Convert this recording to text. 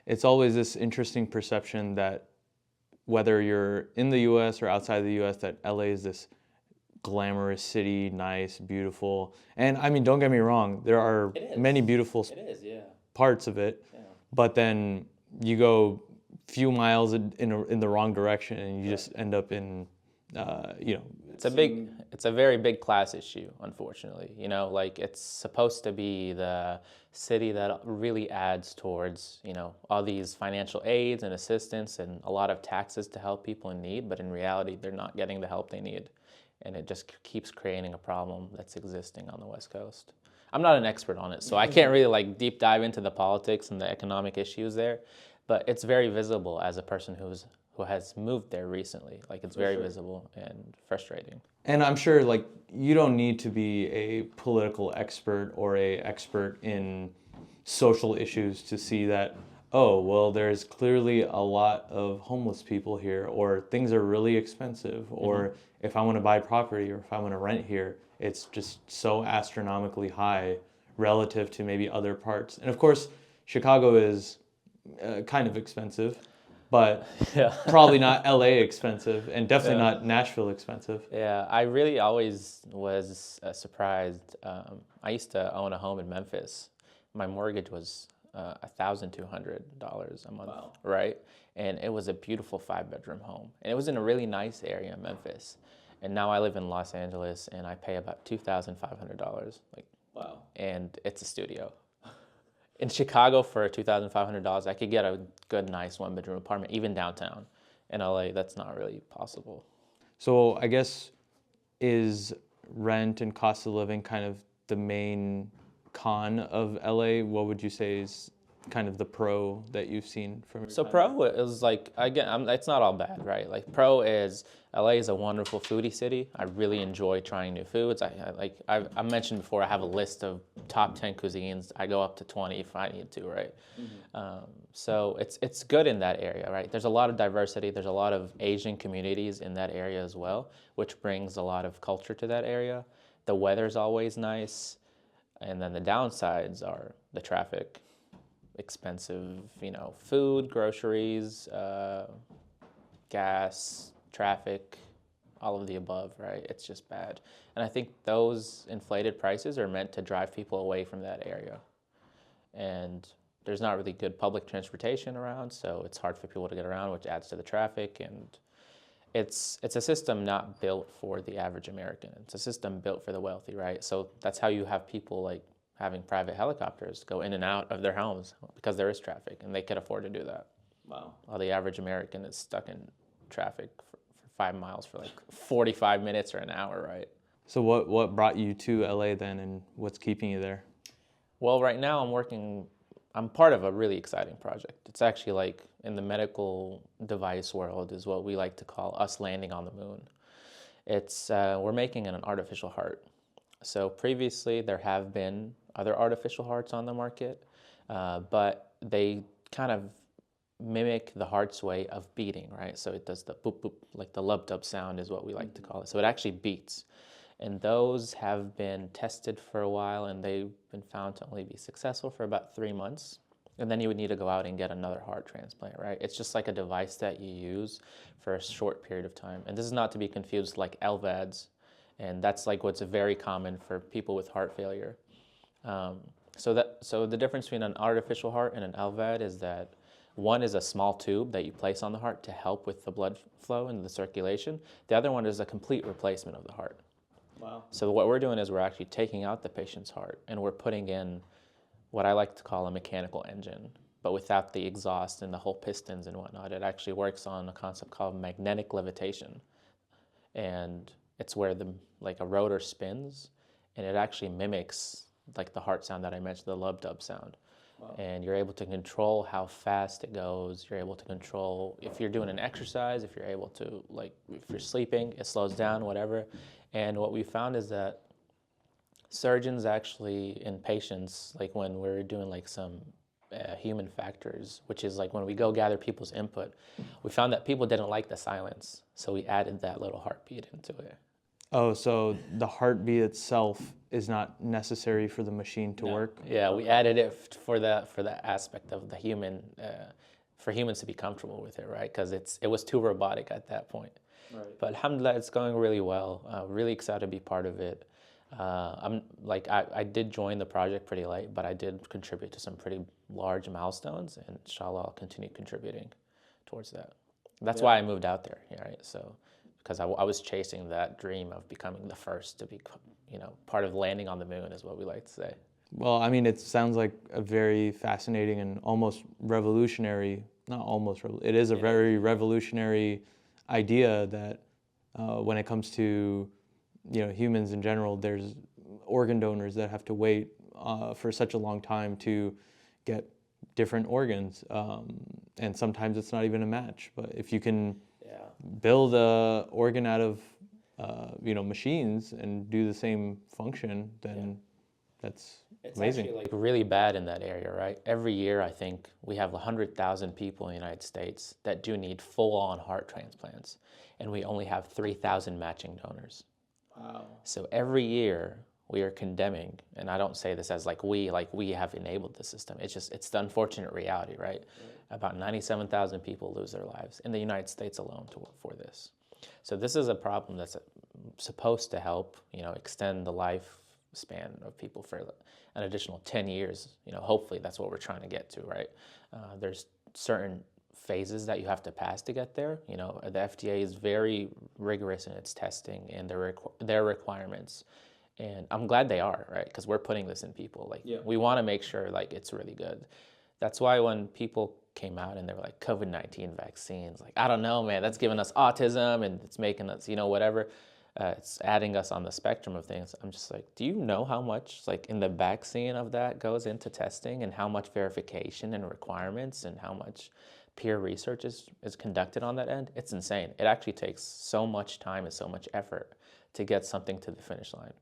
it's always this interesting perception that whether you're in the US or outside the US, that LA is this glamorous city, nice, beautiful. And I mean, don't get me wrong, there are It many is. beautiful It is, yeah. parts of it, Yeah. but then you go few miles in the wrong direction and you Right. just end up in, you know, It's a very big class issue, unfortunately. You know, like it's supposed to be the city that really adds towards, you know, all these financial aids and assistance and a lot of taxes to help people in need, but in reality, they're not getting the help they need. And it just keeps creating a problem that's existing on the West Coast. I'm not an expert on it, so I can't really like deep dive into the politics and the economic issues there, but it's very visible as a person who has moved there recently. Like it's very visible and frustrating. and I'm sure like you don't need to be a political expert or a expert in social issues to see that, oh, well, there's clearly a lot of homeless people here, or things are really expensive, or if I want to buy property or if I want to rent here, it's just so astronomically high relative to maybe other parts. And of course, Chicago is kind of expensive, but Yeah. probably not LA expensive, and definitely Yeah. not Nashville expensive. Yeah, I really always was surprised. I used to own a home in Memphis. My mortgage was $1,200 a month, Wow. right? And it was a beautiful 5-bedroom home, and it was in a really nice area in Memphis. And now I live in Los Angeles, and I pay about $2,500, like, Wow. and it's a studio. In Chicago, for $2,500, I could get a good, nice 1-bedroom apartment, even downtown. In LA, that's not really possible. So I guess is rent and cost of living kind of the main con of LA? What would you say is kind of the pro that you've seen from your So time pro is like, again, it's not all bad, right? Like pro is LA is a wonderful foodie city. I really enjoy trying new foods. I mentioned before, I have a list of top 10 cuisines. I go up to 20 if I need to, right? So it's good in that area, right? There's a lot of diversity. There's a lot of Asian communities in that area as well, which brings a lot of culture to that area. The weather's always nice. And then the downsides are the traffic, expensive, you know, food, groceries, gas, traffic, all of the above, right? It's just bad. And I think those inflated prices are meant to drive people away from that area. And there's not really good public transportation around, so it's hard for people to get around, which adds to the traffic. And it's a system not built for the average American. It's a system built for the wealthy, right? So that's how you have people like having private helicopters go in and out of their homes because there is traffic and they can afford to do that. Wow. While the average American is stuck in traffic for 5 miles for like 45 minutes or an hour, right? So what brought you to LA then, and what's keeping you there? Well, right now I'm part of a really exciting project. It's actually like in the medical device world is what we like to call us landing on the moon. It's we're making an artificial heart. So previously there have been other artificial hearts on the market, but they kind of mimic the heart's way of beating, right? So it does the boop boop, like the lub dub sound is what we like to call it. So it actually beats. And those have been tested for a while and they've been found to only be successful for about 3 months. And then you would need to go out and get another heart transplant, right? It's just like a device that you use for a short period of time. And this is not to be confused like LVADs. And that's like what's very common for people with heart failure. So the difference between an artificial heart and an LVAD is that one is a small tube that you place on the heart to help with the blood flow and the circulation. The other one is a complete replacement of the heart. Wow. So what we're doing is we're actually taking out the patient's heart and we're putting in what I like to call a mechanical engine, but without the exhaust and the whole pistons and whatnot. It actually works on a concept called magnetic levitation. And it's where like a rotor spins and it actually mimics like the heart sound that I mentioned, the lub dub sound. Wow. And you're able to control how fast it goes. You're able to control if you're doing an exercise, if you're able to, like, if you're sleeping, it slows down, whatever. And what we found is that surgeons actually, in patients, like when we're doing like some human factors, which is like when we go gather people's input, we found that people didn't like the silence. So we added that little heartbeat into it. Oh, so the heartbeat itself is not necessary for the machine to work? Yeah, we added it for the aspect of the human, for humans to be comfortable with it, right? Because it was too robotic at that point. Right. But alhamdulillah, it's going really well. Really excited to be part of it. I did join the project pretty late, but I did contribute to some pretty large milestones, and inshallah, I'll continue contributing towards that. That's why I moved out there, yeah, right? So, because I was chasing that dream of becoming the first to be, part of landing on the moon, is what we like to say. Well, I mean, it sounds like a very fascinating and almost revolutionary, not almost, it is a very revolutionary idea that when it comes to, humans in general, there's organ donors that have to wait for such a long time to get different organs. And sometimes it's not even a match. But if you can build a organ out of, machines and do the same function, then that's It's amazing. actually like really bad in that area, right? Every year, I think we have 100,000 people in the United States that do need full-on heart transplants, and we only have 3,000 matching donors. Wow. So every year we are condemning, and I don't say this as like we have enabled the system. It's the unfortunate reality, right? About 97,000 people lose their lives in the United States alone for this. So this is a problem that's supposed to help, extend the lifespan of people for an additional 10 years. Hopefully that's what we're trying to get to, right? There's certain phases that you have to pass to get there. The FDA is very rigorous in its testing and their requirements. And I'm glad they are, right? Because we're putting this in people. We want to make sure it's really good. That's why when people came out and they were like, COVID-19 vaccines, I don't know, man, that's giving us autism and it's making us, whatever. It's adding us on the spectrum of things. I'm just like, do you know how much in the vaccine of that goes into testing, and how much verification and requirements and how much peer research is conducted on that end? It's insane. It actually takes so much time and so much effort to get something to the finish line.